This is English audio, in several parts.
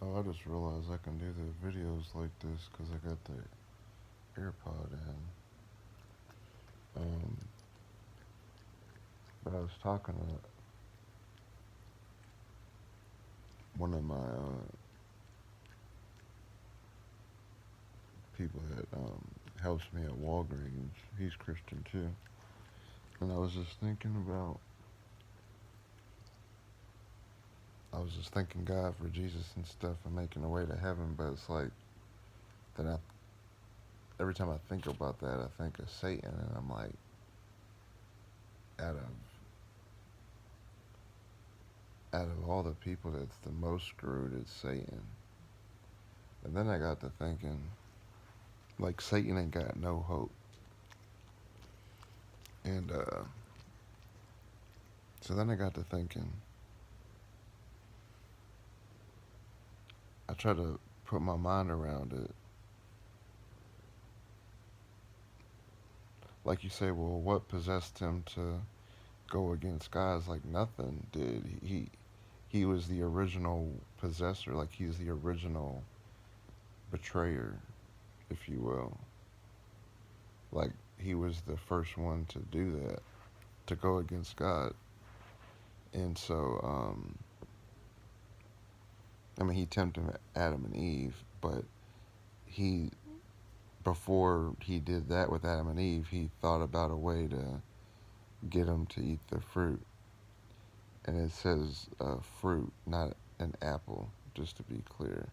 Oh, I just realized I can do the videos like this because I got the AirPod in. Um, but I was talking to one of my people that helps me at Walgreens. He's Christian too. And I was just thanking God for Jesus and stuff and making a way to heaven. But it's like, then every time I think about that, I think of Satan. And I'm like, out of, out of all the people that's the most screwed, it's Satan. And then I got to thinking, like, Satan ain't got no hope. And so then I got to thinking, I try to put my mind around it. Like you say, well, what possessed him to go against God? Is like nothing did. He was the original possessor. Like he's the original betrayer, if you will. Like he was the first one to do that, to go against God. And so, I mean, he tempted Adam and Eve, but he before he did that with Adam and Eve, he thought about a way to get them to eat the fruit. And it says fruit, not an apple, just to be clear.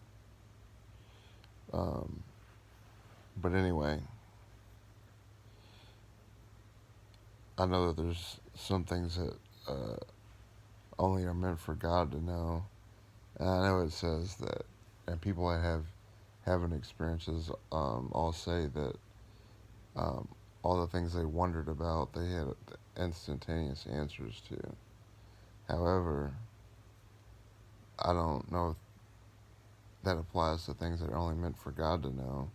Um, but anyway, I know that there's some things that only are meant for God to know. And I know it says that, and people that have having experiences all say that um, all the things they wondered about, they had instantaneous answers to. However, I don't know if that applies to things that are only meant for God to know.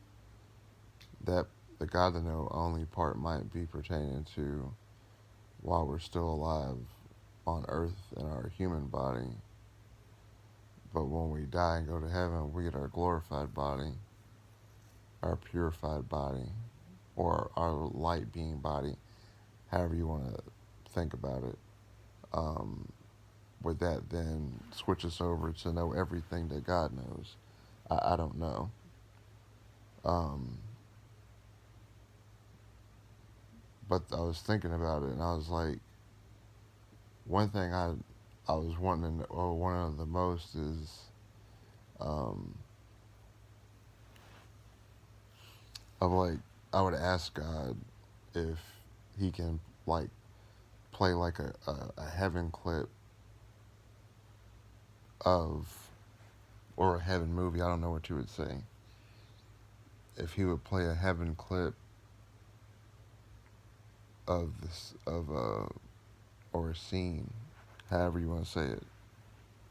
That the God to know only part might be pertaining to while we're still alive on earth in our human body. But when we die and go to heaven, we get our glorified body, our purified body, or our light being body, however you want to think about it. Um, with that, then switch us over to know everything that God knows. I don't know. Um, but I was thinking about it, and I was like, one thing I was wanting to, or one of the most is um, of like I would ask God if He can like play like a heaven clip of or a heaven movie. I don't know what you would say. If He would play a heaven clip of this of or a scene, however you want to say it.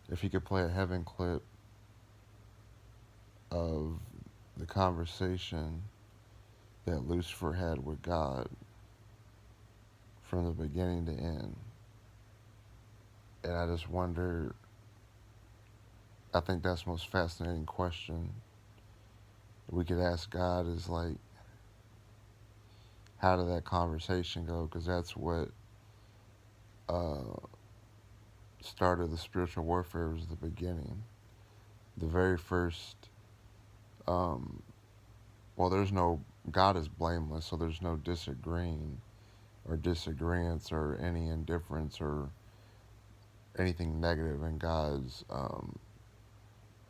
If He could play a heaven clip of the conversation that Lucifer had with God from the beginning to end. And I just wonder, I think that's the most fascinating question we could ask God is like, how did that conversation go? Because that's what uh, started the spiritual warfare was the beginning. The very first, um, well, there's no, God is blameless, so there's no disagreeing or disagreements or any indifference or anything negative in God's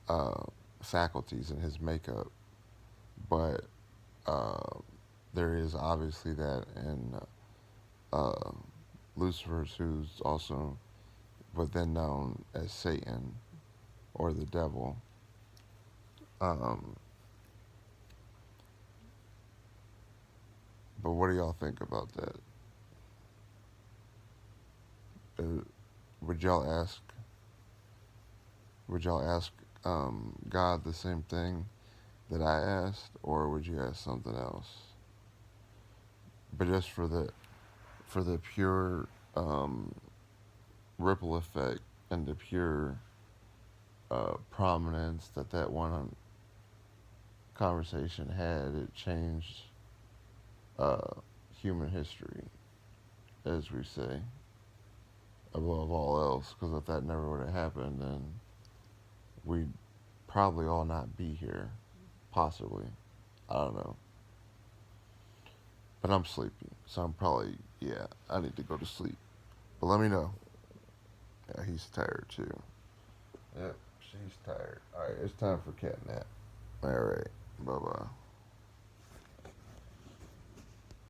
uh, faculties and His makeup. But uh, there is obviously that in uh, Lucifer's, who's also, but then known as Satan or the devil. Um, but what do y'all think about that? Uh, would y'all ask? Would y'all ask God the same thing that I asked, or would you ask something else? But just for the pure ripple effect and the pure prominence that one conversation had, it changed uh, human history, as we say, above all else. Because if that never would have happened, then we'd probably all not be here. Possibly. I don't know. But I'm sleepy, so I'm probably, yeah, I need to go to sleep. But let me know. Yeah, he's tired too. Yep, she's tired. Alright, it's time for cat nap. Alright, bye bye.